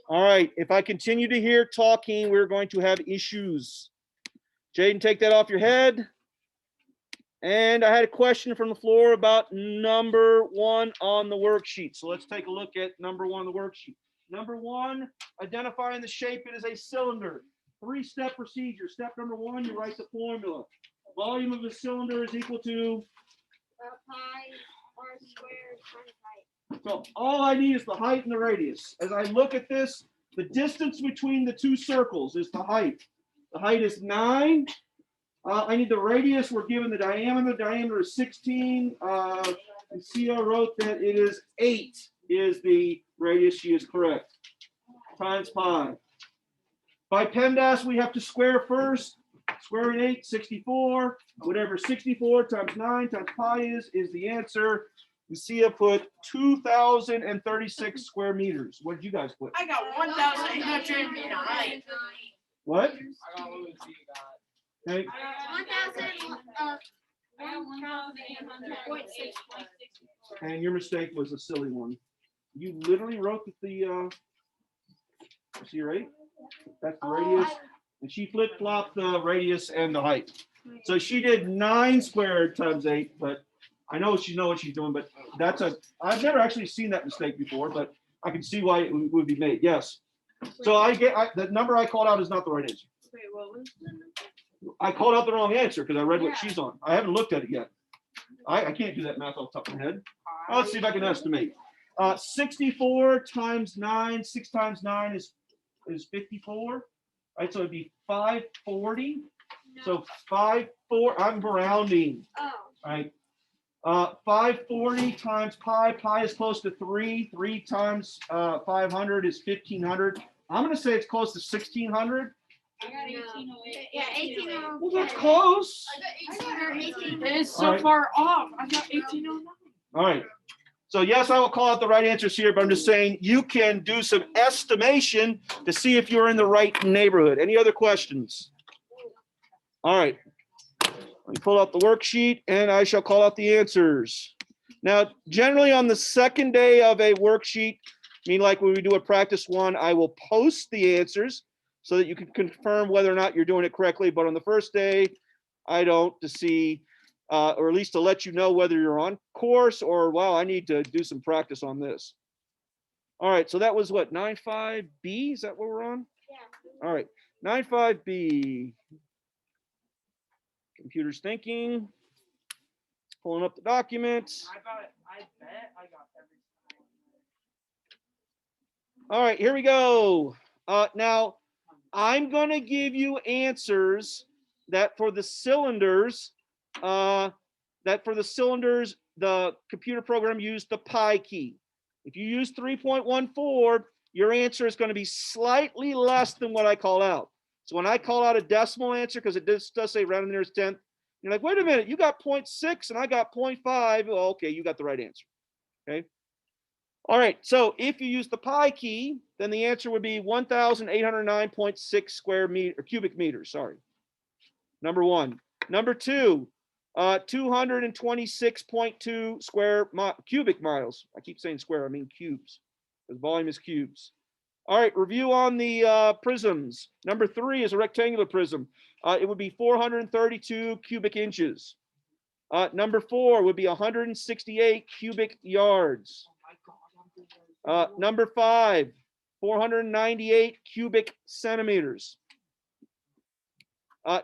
All right, if I continue to hear talking, we're going to have issues. Jaden, take that off your head. And I had a question from the floor about number 1 on the worksheet. So let's take a look at number 1 on the worksheet. Number 1, identifying the shape. It is a cylinder. 3-step procedure. Step number 1, you write the formula. Volume of a cylinder is equal to pi r squared times height. So all I need is the height and the radius. As I look at this, the distance between the 2 circles is the height. The height is 9. I need the radius. We're given the diameter. The diameter is 16. Lucia wrote that it is 8 is the radius. She is correct. Times pi. By PEMDAS, we have to square first. Squaring 8, 64. Whatever 64 times 9 times pi is the answer. Lucia put 2,036 square meters. What did you guys put? I got 1,800 meters. Right. What? I got what Lucia got. Okay. 1,800.6. And your mistake was a silly one. You literally wrote that the see right? That's the radius. And she flip-flopped the radius and the height. So she did 9 squared times 8, but I know she knows what she's doing, but I've never actually seen that mistake before, but I can see why it would be made. Yes. So the number I called out is not the right answer. Wait, what was the I called out the wrong answer because I read what she's on. I haven't looked at it yet. I can't do that math off the top of my head. Let's see if I can estimate. 64 times 9, 6 times 9 is 54. Right, so it'd be 540. So 54, I'm rounding. Oh. Right. 540 times pi. Pi is close to 3. 3 times 500 is 1,500. I'm going to say it's close to 1,600. I got 1808. Yeah, 1808. Well, that's close. I got 1808. It is so Alright. far off. I got 1809. All right. So yes, I will call out the right answers here, but I'm just saying you can do some estimation to see if you're in the right neighborhood. Any other questions? All right. Let me pull out the worksheet and I shall call out the answers. Now, generally on the second day of a worksheet, I mean, like when we do a practice 1, I will post the answers so that you can confirm whether or not you're doing it correctly. But on the first day, I don't, to see, or at least to let you know whether you're on course or, wow, I need to do some practice on this. All right, so that was what, 9.5B? Is that what we're on? Yeah. All right, 9.5B. Computer's thinking. Pulling up the document. I bet I got everything. All right, here we go. Now, I'm going to give you answers that for the cylinders, the computer program used the pi key. If you use 3.14, your answer is going to be slightly less than what I call out. So when I call out a decimal answer, because it does say round to the nearest tenth, you're like, wait a minute, you got 0.6 and I got 0.5. Well, okay, you got the right answer. Okay. All right, so if you use the pi key, then the answer would be 1,809.6 cubic meters, sorry. Number 1. Number 2, 226.2 cubic miles. I keep saying square, I mean cubes, because volume is cubes. All right, review on the prisms. Number 3 is a rectangular prism. It would be 432 cubic inches. Number 4 would be 168 cubic yards. Number 5, 498 cubic centimeters.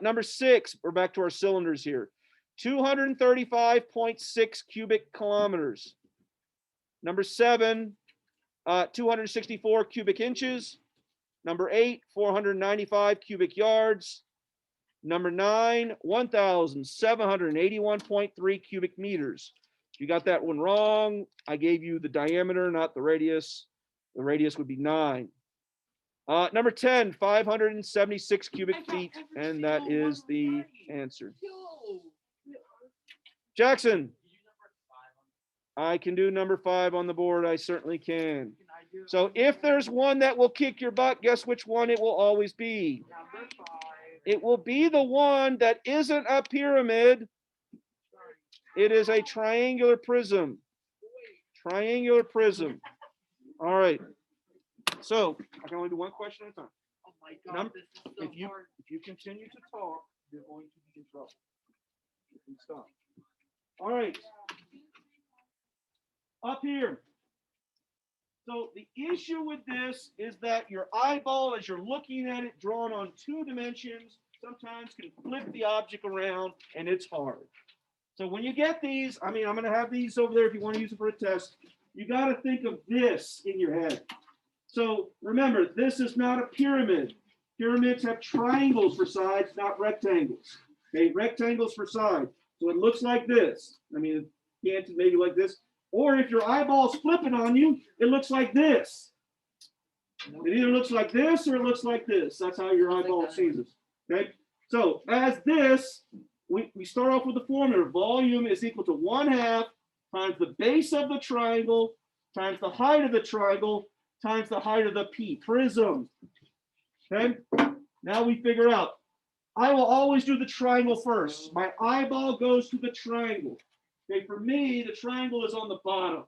Number 6, we're back to our cylinders here. 235.6 cubic kilometers. Number 7, 264 cubic inches. Number 8, 495 cubic yards. Number 9, 1,781.3 cubic meters. If you got that one wrong, I gave you the diameter, not the radius. The radius would be 9. Number 10, 576 cubic feet, and that is the answer. Jackson, I can do number 5 on the board. I certainly can. So if there's one that will kick your butt, guess which one it will always be? Number 5. It will be the one that isn't a pyramid. It is a triangular prism. Triangular prism. All right. So I can only do one question at a time. Oh my God, Number- this is so If you hard. if you continue to talk, you're going to be in trouble. You can stop. All right. Up here. So the issue with this is that your eyeball, as you're looking at it, drawn on 2 dimensions, sometimes can flip the object around, and it's hard. So when you get these, I mean, I'm going to have these over there if you want to use it for a test. You got to think of this in your head. So remember, this is not a pyramid. Pyramids have triangles for sides, not rectangles. Okay, rectangles for sides. So it looks like this. I mean, it can't maybe like this. Or if your eyeball's flipping on you, it looks like this. It either looks like this or it looks like this. That's how your eyeball sees it. Okay. So as this, we start off with the formula. Volume is equal to 1/2 times the base of the triangle times the height of the triangle times the height of the prism. Okay. Now we figure out. I will always do the triangle first. My eyeball goes to the triangle. Okay. For me, the triangle is on the bottom.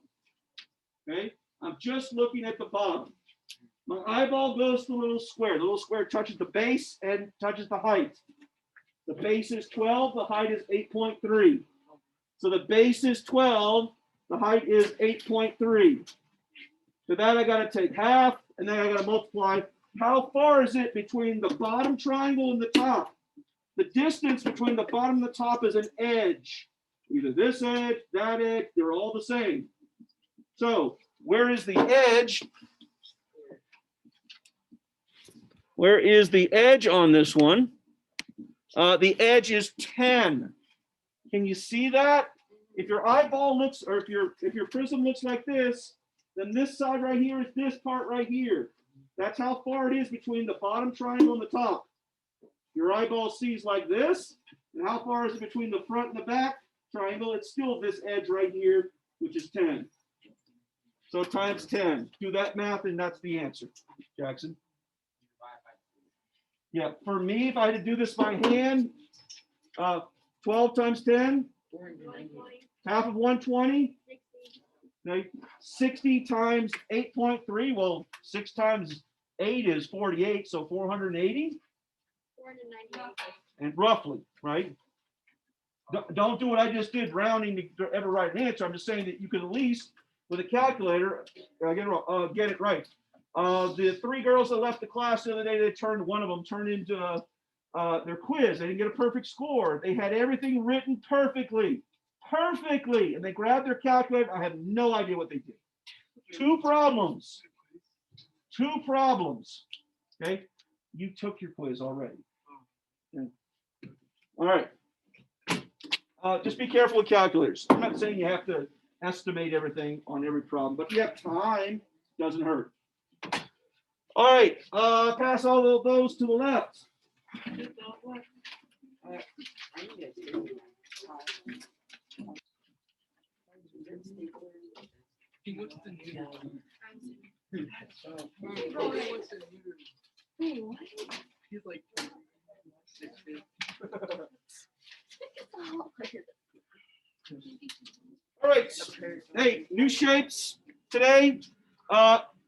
Okay. I'm just looking at the bottom. My eyeball goes to the little square. The little square touches the base and touches the height. The base is 12, the height is 8.3. So the base is 12, the height is 8.3. So that I got to take half, and then I got to multiply. How far is it between the bottom triangle and the top? The distance between the bottom and the top is an edge. Either this edge, that edge, they're all the same. So where is the edge? Where is the edge on this one? The edge is 10. Can you see that? If your eyeball looks, or if your prism looks like this, then this side right here is this part right here. That's how far it is between the bottom triangle and the top. Your eyeball sees like this. And how far is it between the front and the back triangle? It's still this edge right here, which is 10. So times 10. Do that math, and that's the answer, Jackson. Yeah, for me, if I had to do this by hand, 12 times 10, half of 120. Okay, 60 times 8.3. Well, 6 times 8 is 48, so 480. 498. And roughly, right? Don't do what I just did, rounding to ever write an answer. I'm just saying that you can at least, with a calculator, get it right. The 3 girls that left the class the other day, one of them turned into their quiz. They didn't get a perfect score. They had everything written perfectly, and they grabbed their calculator. I have no idea what they did. 2 problems. Okay, you took your quiz already. Okay. All right. Just be careful with calculators. I'm not saying you have to estimate everything on every problem, but if you have time, it doesn't hurt. All right, pass all of those to the left. He wants the new one. He's like 60. All right, hey, new shapes today.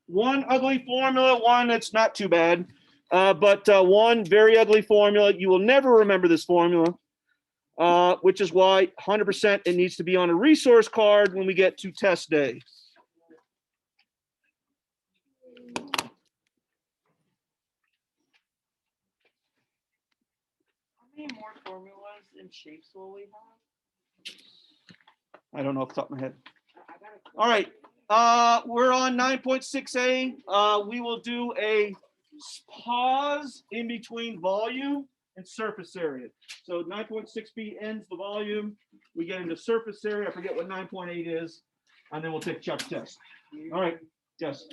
One ugly formula, one that's not too bad, but one very ugly formula. You will never remember this formula, which is why 100% it needs to be on a resource card when we get to test day. How many more formulas and shapes will we have? I don't know off the top of my head. All right, we're on 9.6a. We will do a pause in between volume and surface area. So 9.6b ends the volume. We get into surface area. I forget what 9.8 is, and then we'll take Chuck's test. All right, Jess,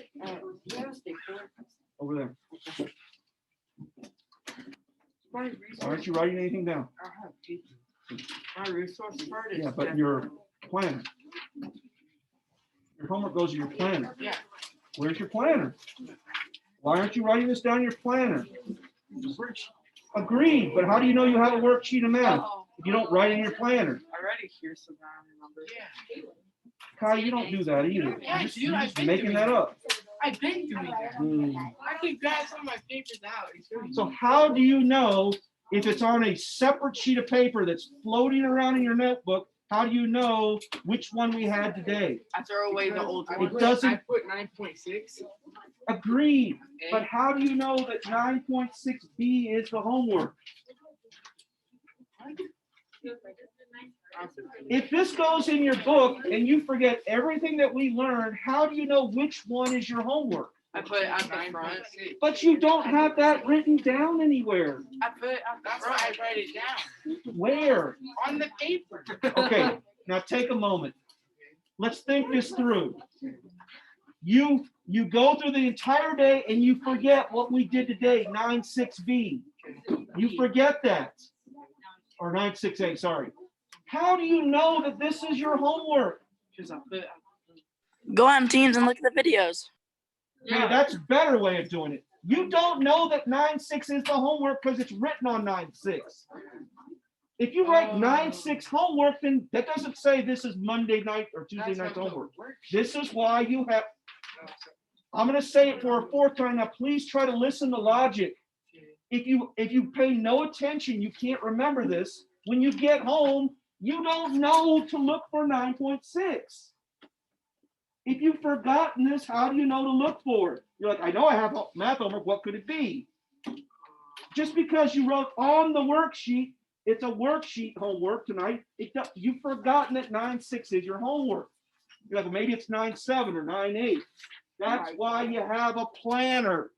over there. Aren't you writing anything down? My resource card is. Yeah, but your planner. Your homework goes in your planner. Yeah. Where's your planner? Why aren't you writing this down in your planner? Agreed, but how do you know you have a worksheet of math if you don't write in your planner? I read it here, so now I remember. Yeah. Kai, you don't do that either. You're just making that up. I've been doing that. Hmm. I can grab some of my papers out. and show you. So how do you know if it's on a separate sheet of paper that's floating around in your notebook? How do you know which one we had today? I throw away the old I It one. put- doesn't- I put 9.6. Agreed, but how do you know that 9.6B is the homework? If this goes in your book and you forget everything that we learned, how do you know which one is your homework? I put it at the front. But you don't have that written down anywhere. I put it at the That's why I front. write it down Where? on the paper. Okay, now take a moment. Let's think this through. You go through the entire day and you forget what we did today, 9.6B. You forget that. Or 9.6A, sorry. How do you know that this is your homework? Because I put. Go on Teams and look at the videos. Okay, that's a better way of doing it. You don't know that 9.6 is the homework because it's written on 9.6. If you write 9.6 homework, then that doesn't say this is Monday night or Tuesday night homework. This is why you have, I'm gonna say it for a fourth time now, please try to listen to logic. If you pay no attention, you can't remember this. When you get home, you don't know to look for 9.6. If you've forgotten this, how do you know to look for it? You're like, I know I have math homework, what could it be? Just because you wrote on the worksheet, it's a worksheet homework tonight, you've forgotten that 9.6 is your homework. You're like, maybe it's 9.7 or 9.8. That's why you have a planner.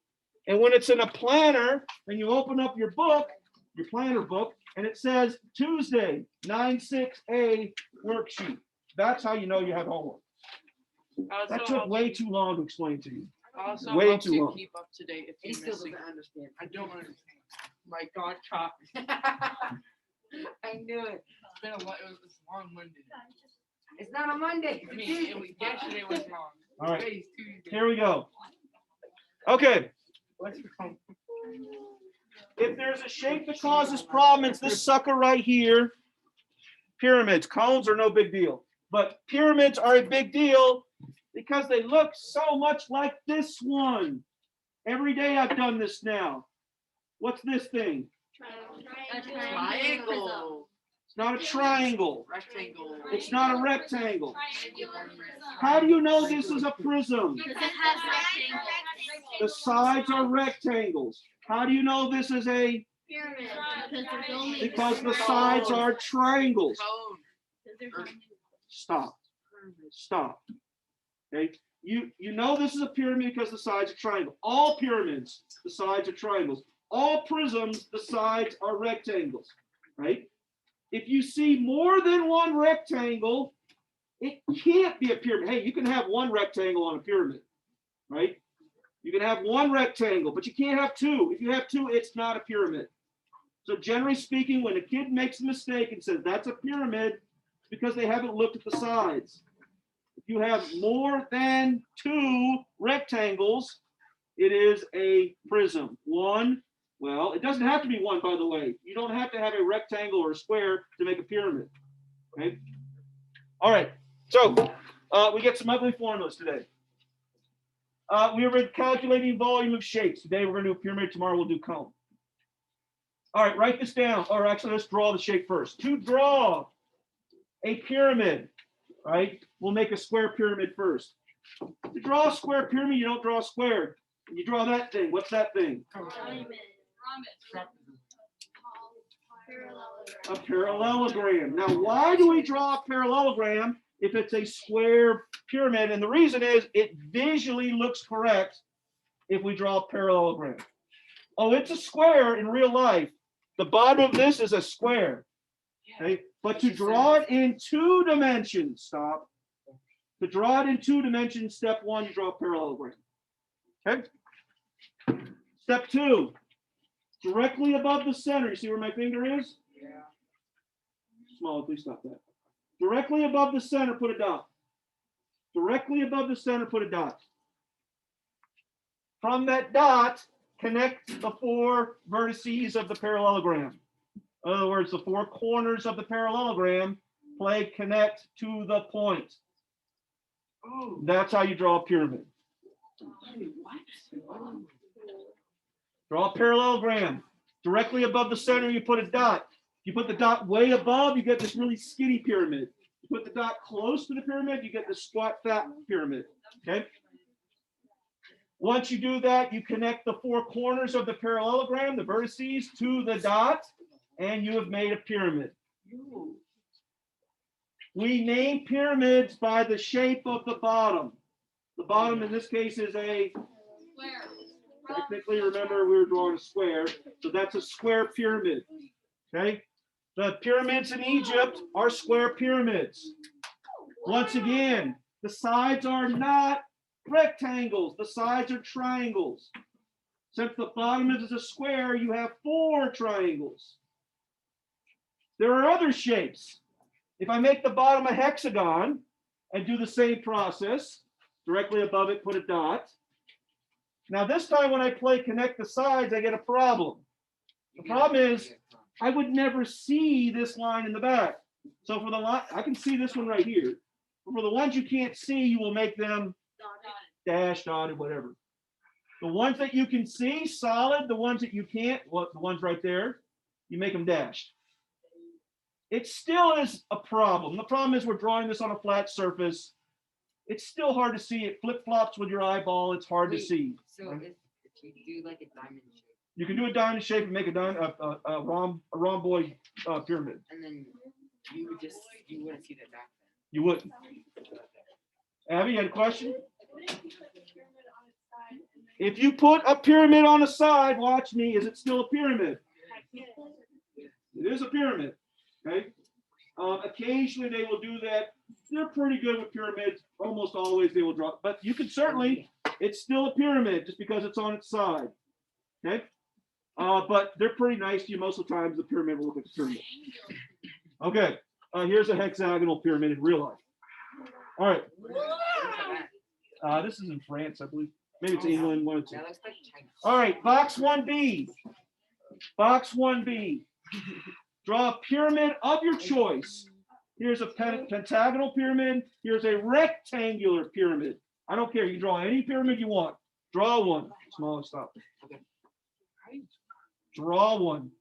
And when it's in a planner, then you open up your book, your planner book, and it says Tuesday, 9.6A worksheet. That's how you know you have homework. That took way too long to explain to you. Also way helps too you long. keep up to date if He you're still missing. doesn't understand. I don't understand. My God, chop. I knew it. It's been a lot. It was a long Monday. It's not a Monday. I mean, yesterday was long. All right, Today's Tuesday. here we go. Okay, What's your phone? if there's a shape that causes problem, it's this sucker right here. Pyramids, cones are no big deal, but pyramids are a big deal because they look so much like this one. Every day I've done this now. What's this thing? Triangle. It's not a triangle. Rectangle. It's not a rectangle. How do you know this is a prism? Because it has rectangles. The sides are rectangles. How do you know this is a, Pyramid. Because there's only. because the sides are triangles? Cone. Stop. Stop. Okay, you know this is a pyramid because the sides are triangle. All pyramids, the sides are triangles. All prisms, the sides are rectangles, right? If you see more than one rectangle, it can't be a pyramid. Hey, you can have one rectangle on a pyramid, right? You can have one rectangle, but you can't have two. If you have two, it's not a pyramid. So generally speaking, when a kid makes a mistake and says that's a pyramid, it's because they haven't looked at the sides. If you have more than two rectangles, it is a prism. One, well, it doesn't have to be one, by the way. You don't have to have a rectangle or a square to make a pyramid. Okay. All right. So we get some ugly formulas today. We were calculating volume of shapes. Today we're going to do a pyramid. Tomorrow we'll do cone. All right, write this down. Or actually, let's draw the shape first. To draw a pyramid, right? We'll make a square pyramid first. To draw a square pyramid, you don't draw a square. You draw that thing. What's that thing? A parallelogram. Now, why do we draw a parallelogram if it's a square pyramid? And the reason is it visually looks correct if we draw a parallelogram. Oh, it's a square in real life. The bottom of this is a square. Okay, but to draw it in 2 dimensions, stop. To draw it in 2 dimensions, step 1, you draw a parallelogram. Okay. Step 2, directly above the center. You see where my finger is? Yeah. Small, please stop that. Directly above the center, put a dot. Directly above the center, put a dot. From that dot, connect the 4 vertices of the parallelogram. In other words, the 4 corners of the parallelogram play connect to the point. Oh. That's how you draw a pyramid. Draw a parallelogram. Directly above the center, you put a dot. You put the dot way above, you get this really skinny pyramid. You put the dot close to the pyramid, you get this squat fat pyramid. Okay. Once you do that, you connect the four corners of the parallelogram, the vertices, to the dot, and you have made a pyramid. We name pyramids by the shape of the bottom. The bottom in this case is a, technically remember we were drawing a square, so that's a square pyramid. Okay? The pyramids in Egypt are square pyramids. Once again, the sides are not rectangles, the sides are triangles. Since the bottom is a square, you have four triangles. There are other shapes. If I make the bottom a hexagon and do the same process, directly above it, put a dot. Now this time when I play connect the sides, I get a problem. The problem is I would never see this line in the back. So for the line, I can see this one right here. But for the ones you can't see, you will make them dash, dotted, whatever. The ones that you can see, solid. The ones that you can't, well, the ones right there, you make them dashed. It still is a problem. The problem is we're drawing this on a flat surface. It's still hard to see. It flip-flops with your eyeball. It's hard to see. So if you do like a diamond shape, You can do a diamond shape and make a rhomboid pyramid. and then you wouldn't see the back. You wouldn't. Abby, you had a question? If you put a pyramid on the side, watch me, is it still a pyramid? It is a pyramid, okay? Occasionally they will do that. They're pretty good with pyramids. Almost always they will draw, but you can certainly, it's still a pyramid just because it's on its side, okay? But they're pretty nice to you. Most of the times the pyramid will look like a pyramid. Okay, here's a hexagonal pyramid in real life. All right. This is in France, I believe. Maybe it's England, one or two. That looks like China. All right, box 1B. Box 1B. Draw a pyramid of your choice. Here's a pentagonal pyramid. Here's a rectangular pyramid. I don't care. You draw any pyramid you want. Draw one. Smallest stop. Draw one.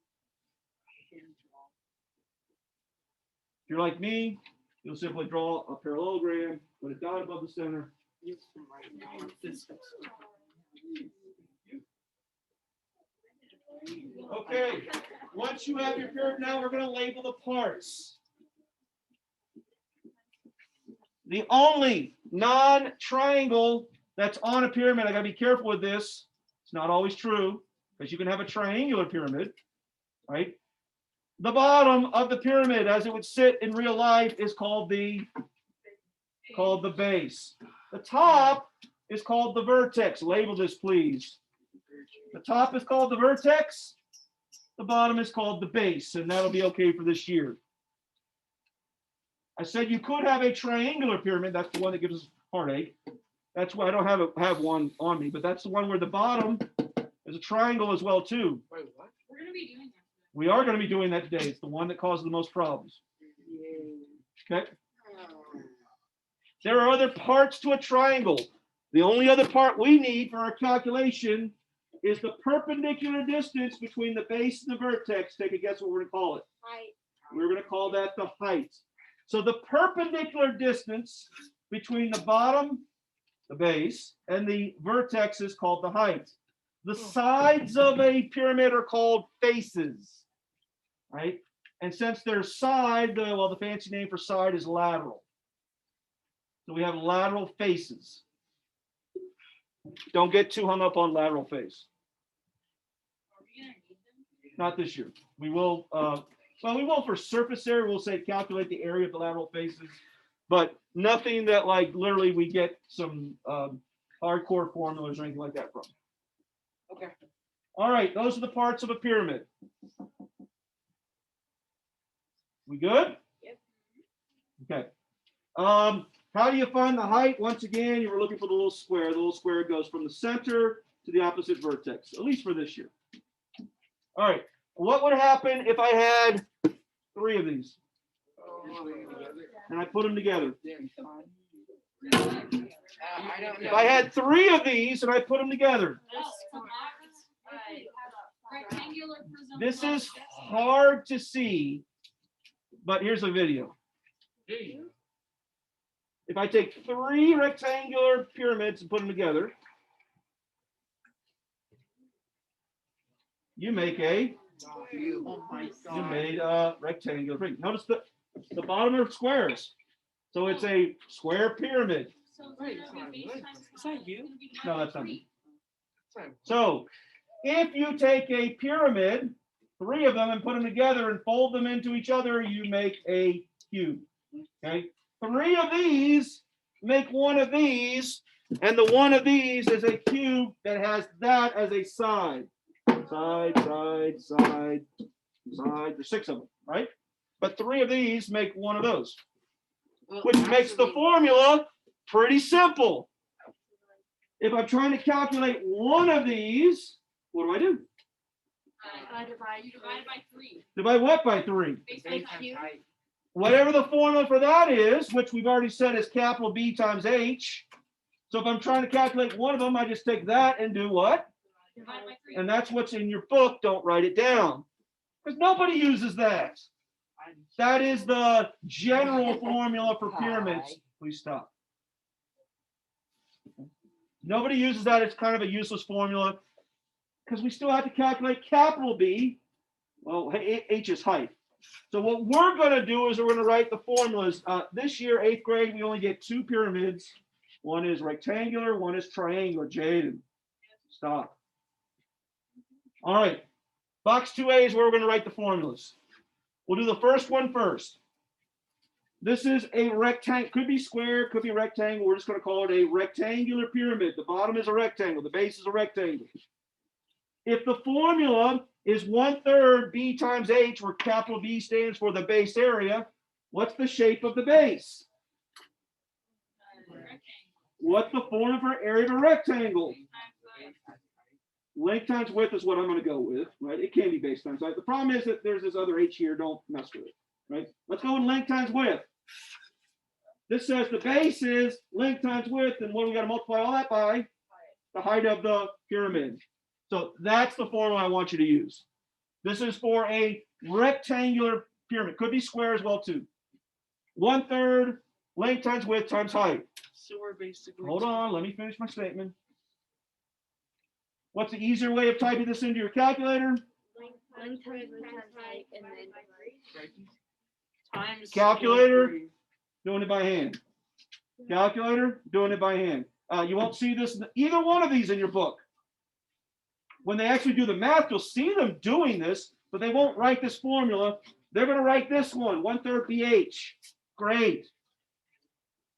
If you're like me, you'll simply draw a parallelogram, put a dot above the center. Okay, once you have your pyramid, now we're going to label the parts. The only non-triangle that's on a pyramid, I got to be careful with this. It's not always true, because you can have a triangular pyramid, right? The bottom of the pyramid, as it would sit in real life, is called the base. The top is called the vertex. Label this, please. The top is called the vertex. The bottom is called the base, and that'll be okay for this year. I said you could have a triangular pyramid. That's the one that gives us heartache. That's why I don't have one on me, but that's the one where the bottom is a triangle as well too. Wait, what? We're gonna be doing that. We are going to be doing that today. It's the one that causes the most problems. Okay. There are other parts to a triangle. The only other part we need for our calculation is the perpendicular distance between the base and the vertex. Take a guess what we're going to call it. Height. We're going to call that the height. So the perpendicular distance between the bottom, the base, and the vertex is called the height. The sides of a pyramid are called faces, right? And since they're side, the fancy name for side is lateral. So we have lateral faces. Don't get too hung up on lateral face. Are we gonna need them? Not this year. We will, well, we will for surface area. We'll say calculate the area of the lateral faces, but nothing that like literally we get some hardcore formulas or anything like that from. Okay. All right, those are the parts of a pyramid. We good? Yep. Okay. How do you find the height? Once again, you were looking for the little square. The little square goes from the center to the opposite vertex, at least for this year. All right. What would happen if I had 3 of these and I put them together? I don't know. If I had 3 of these and I put them together, Oh, it's a box. Right. Rectangular prism. this box. is hard to see, but here's a video. If I take 3 rectangular pyramids and put them together, you make a, Oh my you God. made a rectangular ring. Notice the bottom are squares. So it's a square pyramid. So it's Wait, gonna be it's base not times Is that height, you? it's gonna be No, divided that's by not 3. me. So if you take a pyramid, 3 of them, and put them together and fold them into each other, you make a cube. Okay, 3 of these make 1 of these, and the 1 of these is a cube that has that as a side. Side, side, side, side. There's 6 of them, right? But 3 of these make 1 of those, which makes the formula pretty simple. If I'm trying to calculate 1 of these, what do I do? You divide by 3. Divide what by 3? Base times height. Whatever the formula for that is, which we've already said is capital B times H. So if I'm trying to calculate 1 of them, I just take that and do what? Divide by 3. And that's what's in your book. Don't write it down, because nobody uses that. That is the general formula for pyramids. Please stop. Nobody uses that. It's kind of a useless formula because we still have to calculate capital B. Well, H is height. So what we're going to do is we're going to write the formulas. This year, 8th grade, we only get 2 pyramids. One is rectangular, one is triangular. Jaden, stop. All right. Box 2A is where we're going to write the formulas. We'll do the first one first. This is a rectangle, could be square, could be rectangle. We're just going to call it a rectangular pyramid. The bottom is a rectangle, the base is a rectangle. If the formula is 1/3 B times H, where capital B stands for the base area, what's the shape of the base? Rectangle. What's the formula for area of a rectangle? Length times width is what I'm going to go with, right? It can be base times height. The problem is that there's this other H here. Don't mess with it, right? Let's go with length times width. This says the base is length times width, and what do we got to multiply all that by? The height of the pyramid. So that's the formula I want you to use. This is for a rectangular pyramid. Could be square as well too. 1/3 length times width times height. So we're basically. Hold on, let me finish my statement. What's the easier way of typing this into your calculator? Times Calculator. 3. Doing it by hand. Calculator, doing it by hand. You won't see this, either one of these in your book. When they actually do the math, you'll see them doing this, but they won't write this formula. They're going to write this one, 1/3 BH. Great.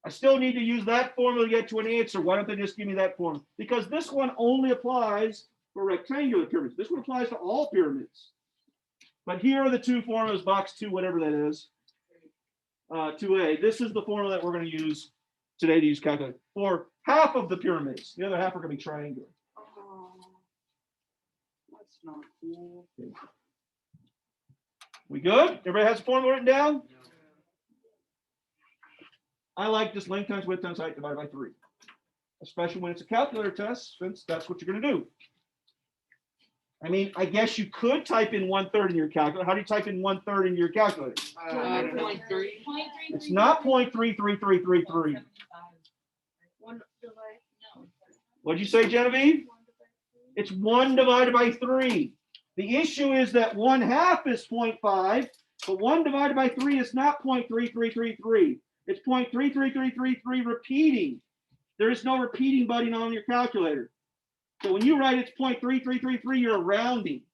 I still need to use that formula to get to an answer. Why don't they just give me that formula? Because this one only applies for rectangular pyramids. This one applies to all pyramids. But here are the 2 formulas, box 2, whatever that is. 2A. This is the formula that we're going to use today to use calculator for half of the pyramids. The other half are going to be triangular. Oh, that's not cool. We good? Everybody has a formula written down? I like this length times width times height divided by 3, especially when it's a calculator test, since that's what you're going to do. I mean, I guess you could type in 1/3 in your calculator. How do you type in 1/3 in your calculator? 0.3. It's not 0.33333. What'd you say, Genevieve? It's 1 divided by 3. The issue is that 1/2 is 0.5, but 1 divided by 3 is not 0.3333. It's 0.33333 repeating. There is no repeating button on your calculator. So when you write it's 0.3333, you're rounding.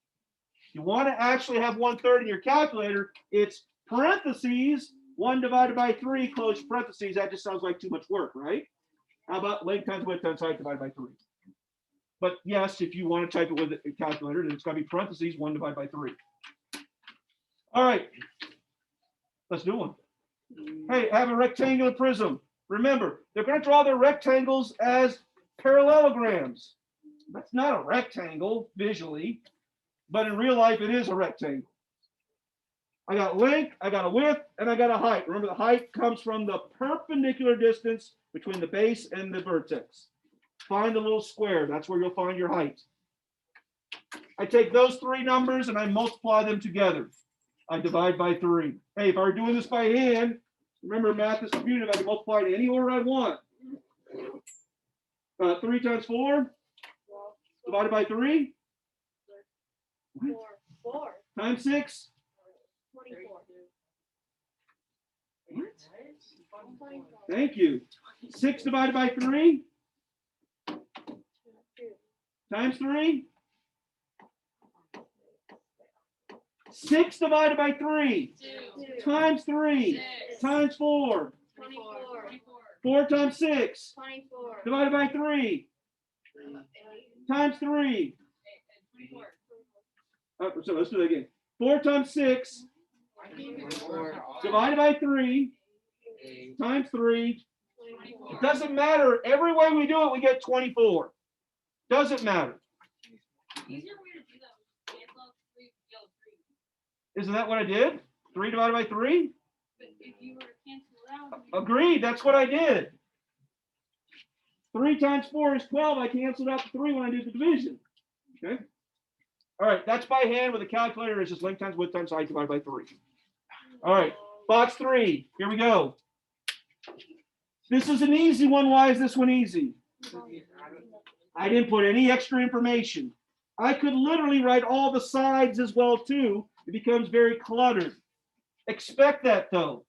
You want to actually have 1/3 in your calculator, it's parentheses, 1 divided by 3, close parentheses. That just sounds like too much work, right? How about length times width times height divided by 3? But yes, if you want to type it with a calculator, then it's got to be parentheses, 1 divided by 3. All right, let's do one. Hey, have a rectangular prism. Remember, they're going to draw their rectangles as parallelograms. That's not a rectangle visually, but in real life, it is a rectangle. I got length, I got a width, and I got a height. Remember, the height comes from the perpendicular distance between the base and the vertex. Find the little square. That's where you'll find your height. I take those three numbers and I multiply them together. I divide by 3. Hey, if I were doing this by hand, remember math is computed. I can multiply it any order I want. 3 times 4 divided by 3 Four. times 6. 24. Thank you. 6 divided by 3 times 3. 6 divided by 3 times 3 times 4. 24. 4 times 6 24. divided by 3 times 3. So let's do that again. 4 times 6 divided by 3 times 3. It doesn't matter. Every way we do it, we get 24. Doesn't matter. Isn't that what I did? 3 divided by 3? Agreed. That's what I did. 3 times 4 is 12. I canceled out the 3 when I did the division. Okay. All right. That's by hand with a calculator. It's just length times width times height divided by 3. All right. Box 3. Here we go. This is an easy one. Why is this one easy? I didn't put any extra information. I could literally write all the sides as well too. It becomes very cluttered. Expect that though.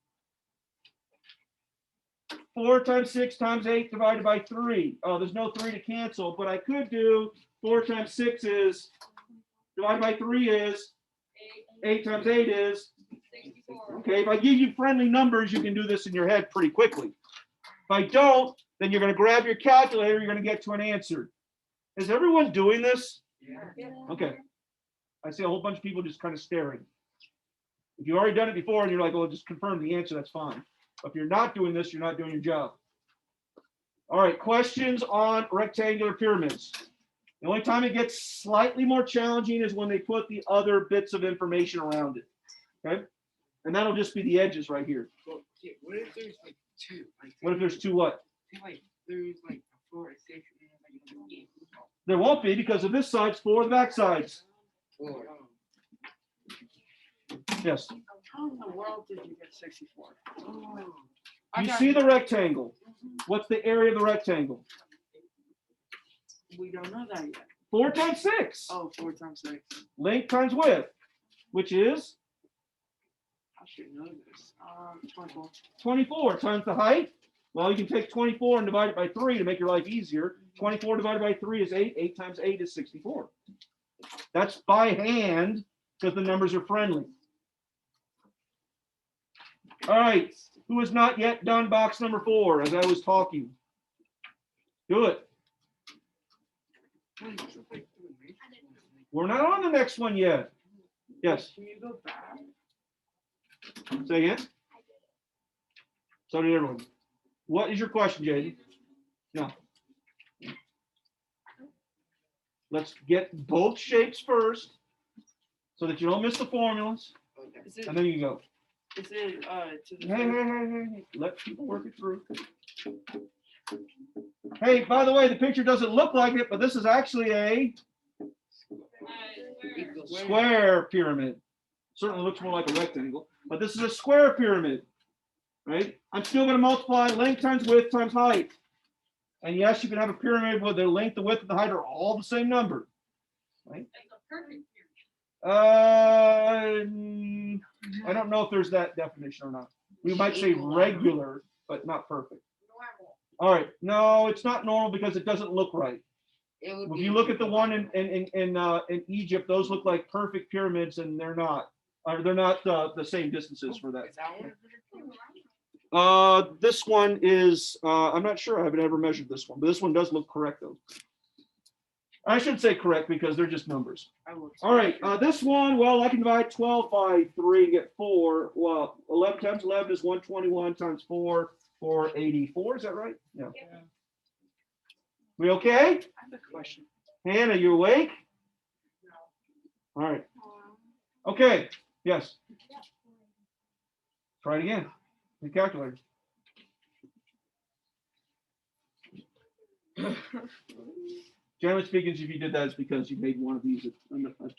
4 times 6 times 8 divided by 3. Oh, there's no 3 to cancel, but I could do 4 times 6 is divided by 3 is 8 times 8 is. Okay, if I give you friendly numbers, you can do this in your head pretty quickly. If I don't, then you're going to grab your calculator, you're going to get to an answer. Is everyone doing this? Okay. I see a whole bunch of people just kind of staring. If you've already done it before and you're like, well, just confirm the answer, that's fine. But if you're not doing this, you're not doing your job. All right, questions on rectangular pyramids. The only time it gets slightly more challenging is when they put the other bits of information around it. Okay? And that'll just be the edges right here. Well, yeah, what if there's like 2? Like, What if there's 2 what? like there's like a 4, a 6, and like 8. There won't be because of this side's 4, the back side's. Yes. How in the world did you get 64? You see the rectangle. What's the area of the rectangle? We don't know that yet. 4 times 6. Oh, 4 times 6. Length times width, which is I should know this. 24. 24 times the height. Well, you can take 24 and divide it by 3 to make your life easier. 24 divided by 3 is 8. 8 times 8 is 64. That's by hand because the numbers are friendly. All right. Who has not yet done box number 4 as I was talking? Do it. We're not on the next one yet. Yes. Can you go back? Say again. So did everyone. What is your question, Jaden? No. Let's get both shapes first so that you don't miss the formulas, Is it, and then you go. is it to the Hey. Let people work it through. Hey, by the way, the picture doesn't look like it, but this is actually a square pyramid. Certainly looks more like a rectangle, but this is a square pyramid, right? I'm still going to multiply length times width times height. And yes, you can have a pyramid where the length, the width, and the height are all the same number, right? I don't know if there's that definition or not. We might say regular, but not perfect. All right. No, it's not normal because it doesn't look right. If you look at the one in Egypt, those look like perfect pyramids, and they're not. They're not the same distances for that. Is that one? This one is. I'm not sure. I haven't ever measured this one, but this one does look correct though. I should say correct because they're just numbers. All right. This one. Well, I can divide 12 by 3 and get 4. Well, 11 times 11 is 121 times 4. 484. Is that right? Yeah. We okay? I have a question. Hannah, you awake? All right. Okay. Yes. Try it again. The calculator. Generally speaking, if you did that, it's because you made one of these at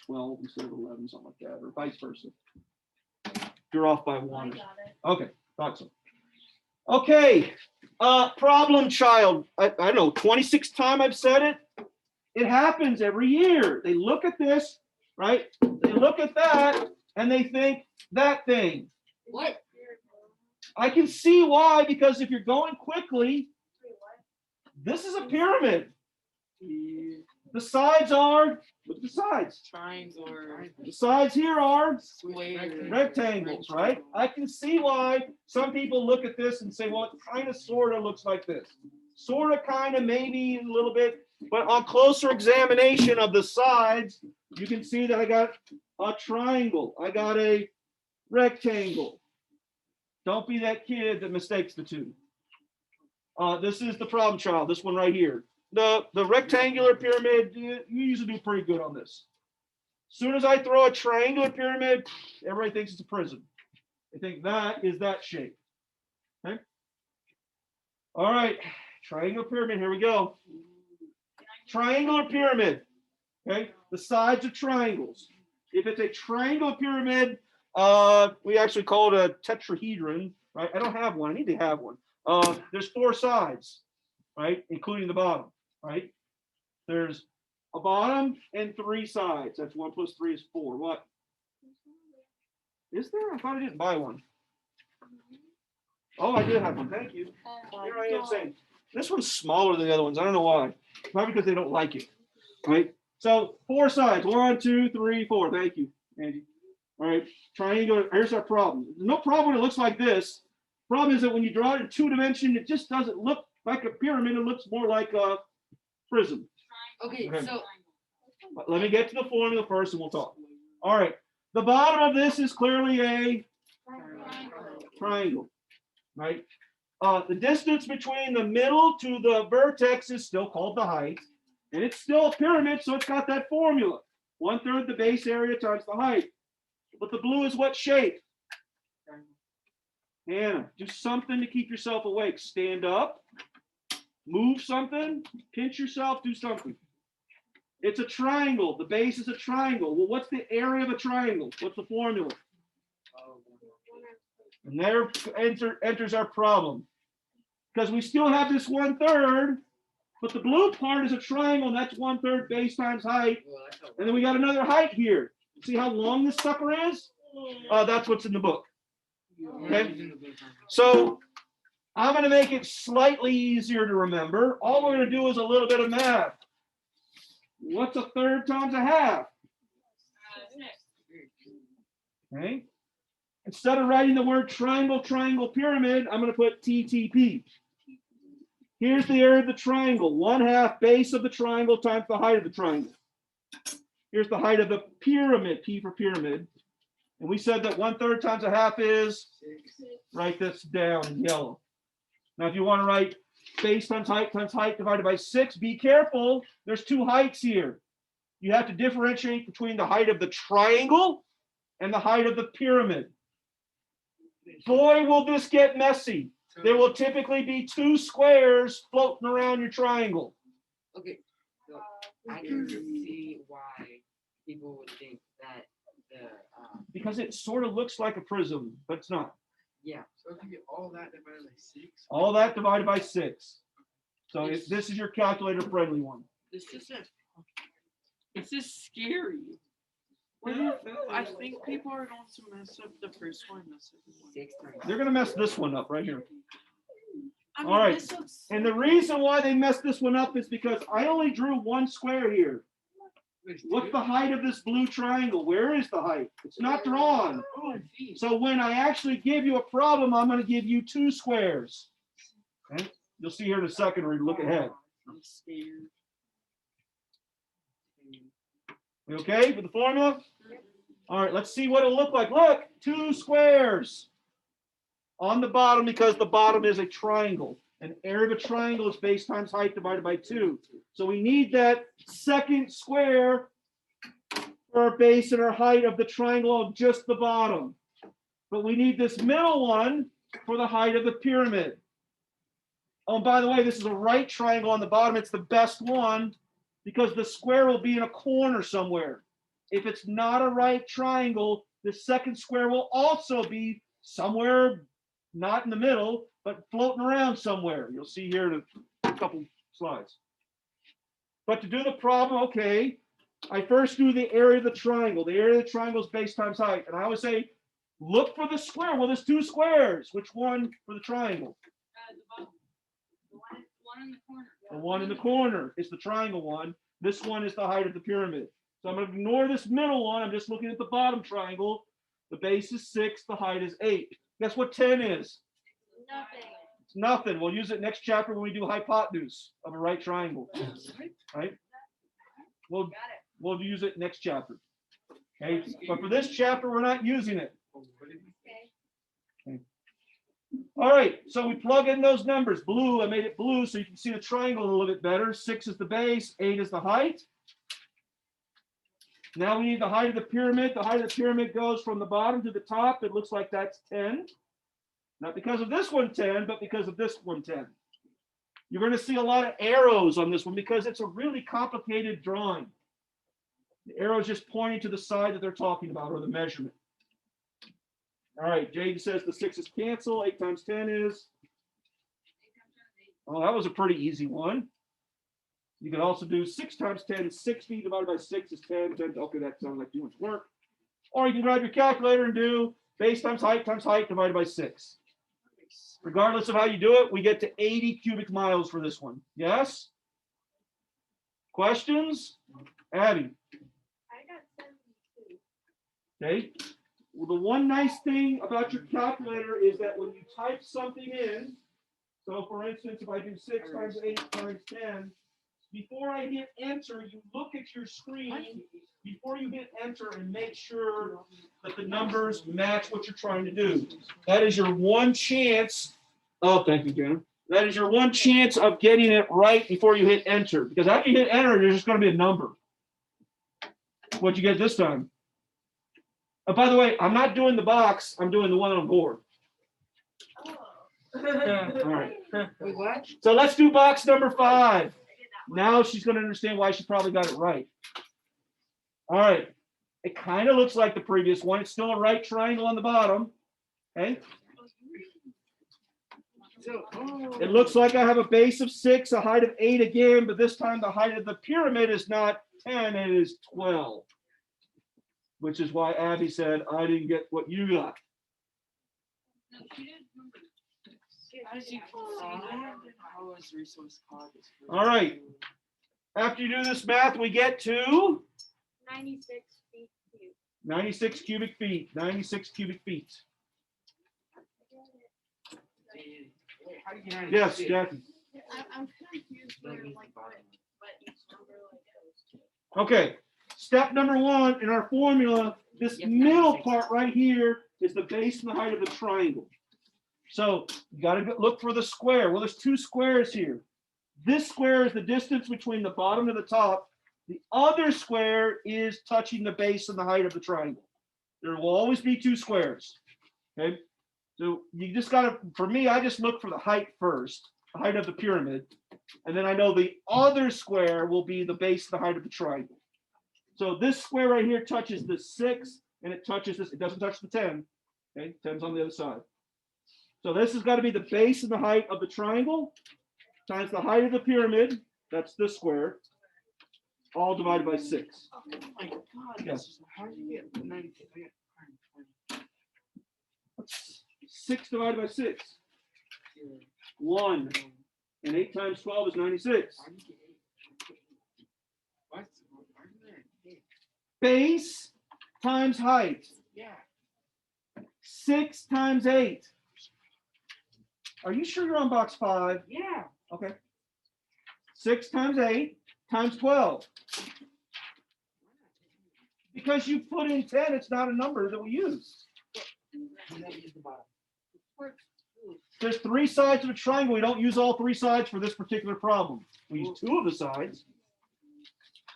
12 instead of 11, something like that, or vice versa. You're off by I one. got it. Okay, thought so. Okay, problem child. I don't know, 26th time I've said it. It happens every year. They look at this, right? They look at that, and they think that thing. What? I can see why, because if you're going quickly, this is a pyramid. The sides are, look at the sides. Triangle or The sides here are square. rectangles, right? I can see why some people look at this and say, well, it kind of sort of looks like this. Sort of, kind of, maybe a little bit, but on closer examination of the sides, you can see that I got a triangle. I got a rectangle. Don't be that kid that mistakes the two. This is the problem child, this one right here. The rectangular pyramid, you usually do pretty good on this. As soon as I throw a triangular pyramid, everybody thinks it's a prism. They think that is that shape. Okay. All right, triangular pyramid, here we go. Triangular pyramid. Okay, the sides are triangles. If it's a triangular pyramid, we actually call it a tetrahedron, right? I don't have one, I need to have one. There's 4 sides, right? Including the bottom, right? There's a bottom and 3 sides. That's 1 plus 3 is 4. What? Is there? I thought I didn't buy one. Oh, I did have one. Thank you. Here I am saying, this one's smaller than the other ones. I don't know why. Probably because they don't like it, right? So 4 sides. 1, 2, 3, 4. Thank you, Andy. All right, triangle. Here's our problem. No problem when it looks like this. Problem is that when you draw it in 2 dimension, it just doesn't look like a pyramid. It looks more like a prism. Okay, Okay. so But let me get to the formula first and we'll talk. All right, the bottom of this is clearly a triangle, right? The distance between the middle to the vertex is still called the height, and it's still a pyramid, so it's got that formula. 1/3 the base area times the height. But the blue is what shape? Hannah, do something to keep yourself awake. Stand up, move something, pinch yourself, do something. It's a triangle. The base is a triangle. Well, what's the area of a triangle? What's the formula? And there enters our problem. Because we still have this 1/3, but the blue part is a triangle, and that's 1/3 base times height. And then we got another height here. See how long this sucker is? That's what's in the book. Okay. So I'm going to make it slightly easier to remember. All we're going to do is a little bit of math. What's 1/3 times 1/2? Okay. Instead of writing the word triangle, triangle, pyramid, I'm going to put TTP. Here's the area of the triangle. 1/2 base of the triangle times the height of the triangle. Here's the height of the pyramid, P for pyramid. And we said that 1/3 times 1/2 is, write this down in yellow. Now, if you want to write base times height divided by 6, be careful. There's 2 heights here. You have to differentiate between the height of the triangle and the height of the pyramid. Boy, will this get messy. There will typically be 2 squares floating around your triangle. okay, so I can see why people would think that the Because it sort of looks like a prism, but it's not. yeah. So if you get all that divided by 6. All that divided by 6. So this is your calculator friendly one. This isn't. This is scary. I think people are going to mess up the first one. The second one. 6 times. They're going to mess this one up right here. I All right. this looks- And the reason why they messed this one up is because I only drew 1 square here. What's the height of this blue triangle? Where is the height? It's not drawn. Oh, geez. So when I actually give you a problem, I'm going to give you 2 squares. Okay? You'll see here in a second when we look ahead. I'm scared. You okay with the formula? All right, let's see what it'll look like. Look, 2 squares on the bottom because the bottom is a triangle. An area of a triangle is base times height divided by 2. So we need that second square for our base and our height of the triangle of just the bottom. But we need this middle one for the height of the pyramid. Oh, and by the way, this is a right triangle on the bottom. It's the best one because the square will be in a corner somewhere. If it's not a right triangle, the second square will also be somewhere, not in the middle, but floating around somewhere. You'll see here in a couple slides. But to do the problem, okay, I first do the area of the triangle. The area of the triangle is base times height. And I always say, look for the square. Well, there's two squares. Which one for the triangle? The bottom. One in the corner. The one in the corner is the triangle one. This one is the height of the pyramid. So I'm going to ignore this middle one. I'm just looking at the bottom triangle. The base is 6. The height is 8. Guess what 10 is? Nothing. It's nothing. We'll use it next chapter when we do hypotenuse of a right triangle. Right? We'll use it next chapter. Okay. But for this chapter, we're not using it. Okay. All right. So we plug in those numbers. Blue, I made it blue so you can see the triangle a little bit better. 6 is the base. 8 is the height. Now we need the height of the pyramid. The height of the pyramid goes from the bottom to the top. It looks like that's 10. Not because of this one 10, but because of this one 10. You're going to see a lot of arrows on this one because it's a really complicated drawing. The arrow is just pointing to the side that they're talking about or the measurement. All right, Jade says the 6's cancel. 8 times 10 is. Oh, that was a pretty easy one. You can also do 6 times 10 is 60 divided by 6 is 10. 10. Okay, that sounds like too much work. Or you can grab your calculator and do base times height divided by 6. Regardless of how you do it, we get to 80 cubic miles for this one. Yes? Questions? Abby? I got 72. Okay. Well, the one nice thing about your calculator is that when you type something in, so for instance, if I do 6 times 8 times 10, before I hit enter, you look at your screen before you hit enter and make sure that the numbers match what you're trying to do. That is your one chance. Oh, thank you, Jenna. That is your one chance of getting it right before you hit enter. Because after you hit enter, there's just going to be a number. What'd you get this time? Oh, by the way, I'm not doing the box. I'm doing the one on board. Oh. All right. Wait, what? So let's do box number 5. Now she's going to understand why she probably got it right. All right. It kind of looks like the previous one. It's still a right triangle on the bottom. Okay. It looks like I have a base of 6, a height of 8 again, but this time the height of the pyramid is not 10, it is 12. Which is why Abby said, I didn't get what you got. No, she did number 6. As you can see, how is resource card? All right. After you do this math, we get to 96 feet cubed. 96 cubic feet. 96 cubic feet. How do you get Yes, Jackie. I'm confused where like what each number like goes to. Okay. Step number 1 in our formula, this Yep, middle 96. part right here is the base and the height of the triangle. So you got to look for the square. Well, there's 2 squares here. This square is the distance between the bottom and the top. The other square is touching the base and the height of the triangle. There will always be 2 squares. Okay. So you just got to, for me, I just look for the height first, the height of the pyramid. And then I know the other square will be the base and the height of the triangle. So this square right here touches the 6 and it touches this. It doesn't touch the 10. Okay. 10's on the other side. So this has got to be the base and the height of the triangle times the height of the pyramid. That's this square. All divided by 6. Oh my God. Yes. How do you get 90? 6 divided by 6. 1. And 8 times 12 is 96. Base times height. Yeah. 6 times 8. Are you sure you're on box 5? Yeah. Okay. 6 times 8 times 12. Because you put in 10, it's not a number that we use. There's 3 sides of a triangle. We don't use all 3 sides for this particular problem. We use 2 of the sides.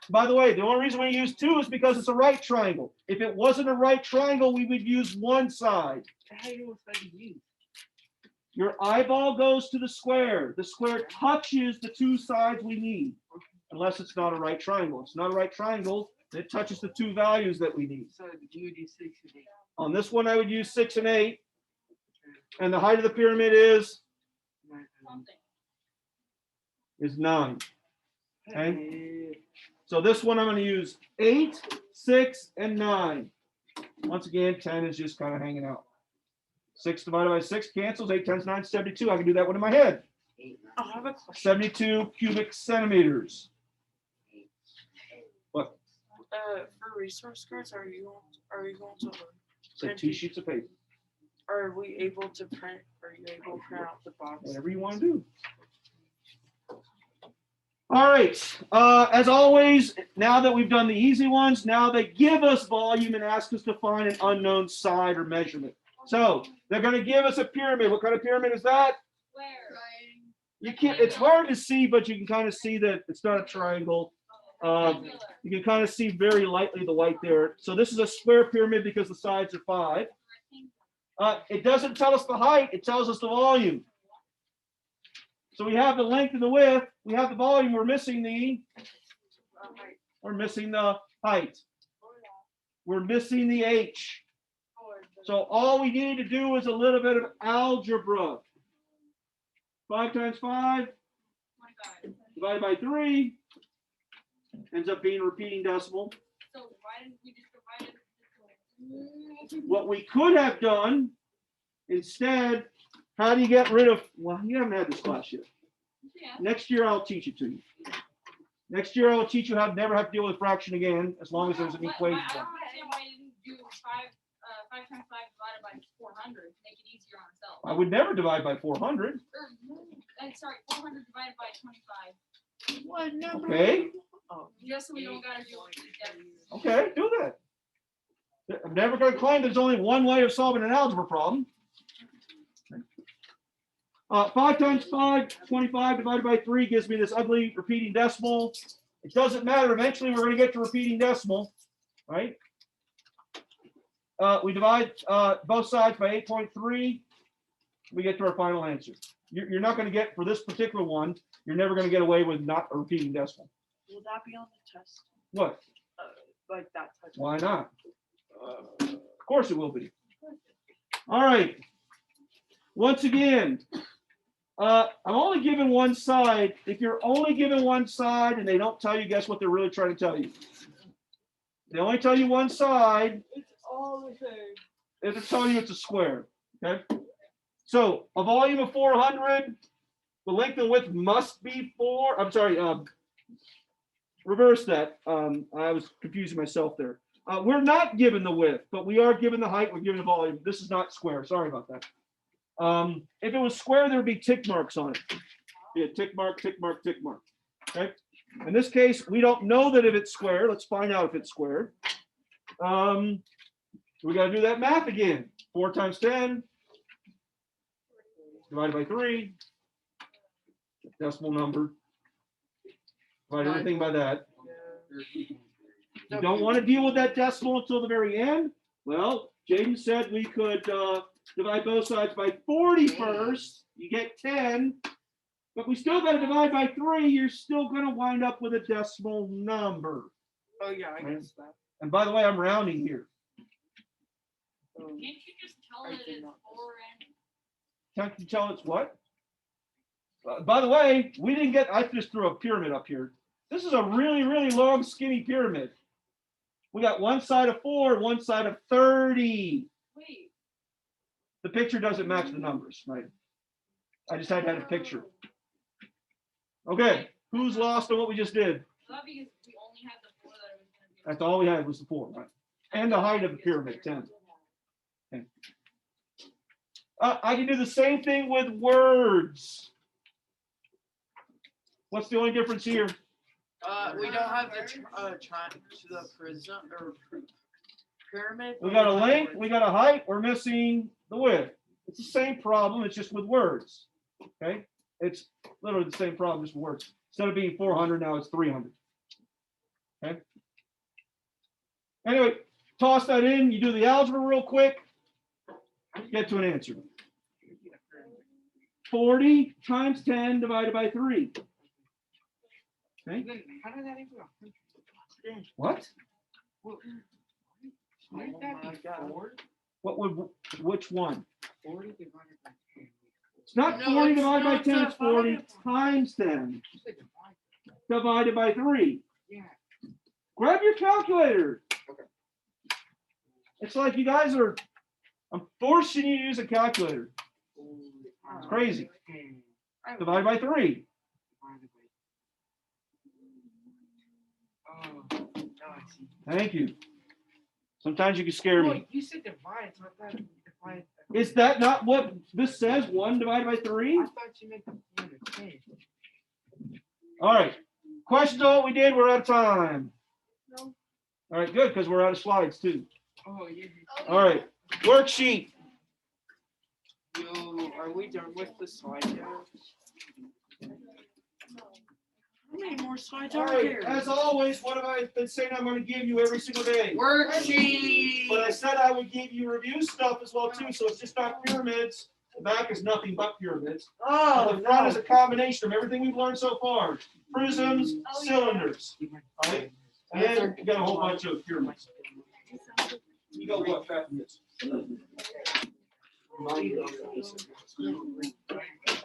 By the way, the only reason we use 2 is because it's a right triangle. If it wasn't a right triangle, we would use 1 side. How do you know what side to use? Your eyeball goes to the square. The square touches the two sides we need, unless it's not a right triangle. It's not a right triangle. It touches the two values that we need. So you would do 6 and 8. On this one, I would use 6 and 8. And the height of the pyramid is 9. Okay. So this one, I'm going to use 8, 6, and 9. Once again, 10 is just kind of hanging out. 6 divided by 6 cancels. 8 times 9 is 72. I can do that one in my head. I have a question. 72 cubic centimeters. What? For resource cards, are you going to So 2 sheets of paper. are we able to print? Are you able to print out the box? Whatever you want to do. All right. As always, now that we've done the easy ones, now they give us volume and ask us to find an unknown side or measurement. So they're going to give us a pyramid. What kind of pyramid is that? You can't. It's hard to see, but you can kind of see that it's not a triangle. You can kind of see very lightly the white there. So this is a square pyramid because the sides are 5. It doesn't tell us the height. It tells us the volume. So we have the length and the width. We have the volume. We're missing the height. We're missing the h. So all we need to do is a little bit of algebra. 5 times 5 divided by 3 ends up being a repeating decimal. So why didn't we just divide it? What we could have done instead, how do you get rid of, well, you haven't had this class yet. Yeah. Next year, I'll teach it to you. Next year, I will teach you how to never have to deal with fraction again, as long as there's an equation. I don't understand why you didn't do 5 times 5 divided by 400 to make it easier on ourselves. I would never divide by 400. Sorry, 400 divided by 25. What number? Okay, Just so we don't gotta do it. okay, do that. I'm never going to claim there's only one way of solving an algebra problem. 5 times 5, 25 divided by 3 gives me this ugly repeating decimal. It doesn't matter. Eventually, we're going to get to repeating decimal, right? We divide both sides by 8.3. We get to our final answer. You're not going to get, for this particular one, you're never going to get away with not a repeating decimal. Will that be on the test? What? Like that type? Why not? Of course it will be. All right. Once again, I'm only given one side. If you're only given one side and they don't tell you, guess what they're really trying to tell you? They only tell you one side. It's all the same. They're telling you it's a square. Okay. So a volume of 400, the length and width must be 4. I'm sorry. Reverse that. I was confusing myself there. We're not given the width, but we are given the height. We're given the volume. This is not square. Sorry about that. If it was square, there would be tick marks on it. Be a tick mark, tick mark, tick mark. Okay. In this case, we don't know that if it's square. Let's find out if it's square. We got to do that math again. 4 times 10 divided by 3. Decimal number. Divide everything by that. You don't want to deal with that decimal until the very end. Well, Jaden said we could divide both sides by 40 first. You get 10. But we still got to divide by 3. You're still going to wind up with a decimal number. Oh yeah, I guess that. And by the way, I'm rounding here. Can't you just tell it it's 4 and? Can't you tell it's what? By the way, we didn't get, I just threw a pyramid up here. This is a really, really long, skinny pyramid. We got one side of 4, one side of 30. Wait. The picture doesn't match the numbers, right? I just had to have a picture. Okay, who's lost on what we just did? Not because we only had the 4 that it was gonna be. That's all we had was the 4, right? And the height of the pyramid, 10. Okay. I can do the same thing with words. What's the only difference here? We don't have the prism or pyramid. We got a length, we got a height, we're missing the width. It's the same problem, it's just with words. Okay? It's literally the same problem, just with words. Instead of being 400, now it's 300. Okay? Anyway, toss that in, you do the algebra real quick, get to an answer. 40 times 10 divided by 3. Okay, Then how did that equal 100? what? Wouldn't that be 4? What would, which one? 40 divided by 10. It's not No, 40 it's divided by not 10, it's 40 divided. times 10 You said divide. divided by 3. Yeah. Grab your calculator. Okay. It's like you guys are, I'm forcing you to use a calculator. It's crazy. 10 Divided by 3. divided by. Oh, now I see. Thank you. Sometimes you can scare Well, me. you said divide, so I thought divide. Is that not what this says? 1 divided by 3? I thought you meant the unit 10. All right. Questions on what we did? We're out of time. No. All right, good, because we're out of slides too. Oh, yeah. All right. Worksheet. Yo, are we done with the slideshow? How many more slides All are right. there? As always, what have I been saying I'm going to give you every single day? Worksheet. But I said I would give you review stuff as well too, so it's just not pyramids. The back is nothing but pyramids. And the front is a combination of everything we've learned so far. Prisms, cylinders, right? And then you got a whole bunch of pyramids. You got what that is.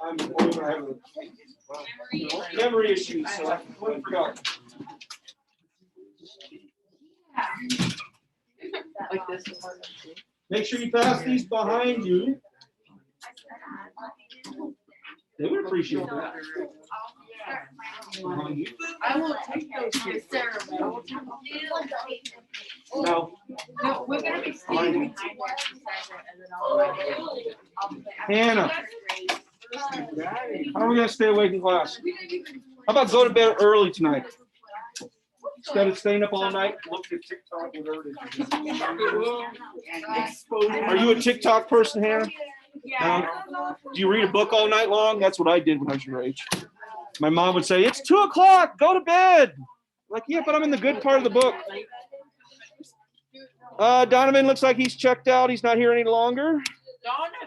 I'm old, I have a memory issues, so I forgot. Like this. Make sure you pass these behind you. They would appreciate that. Behind you. I will take those. No, No, we're gonna be behind you. Hannah, how are we gonna stay awake in class? How about go to bed early tonight? Instead of staying up all night, look at TikTok, whatever it is. Are you a TikTok person, Hannah? No? Do you read a book all night long? That's what I did when I was your age. My mom would say, "It's 2:00, go to bed." Like, yeah, but I'm in the good part of the book. Donovan looks like he's checked out. He's not here any longer. Donovan.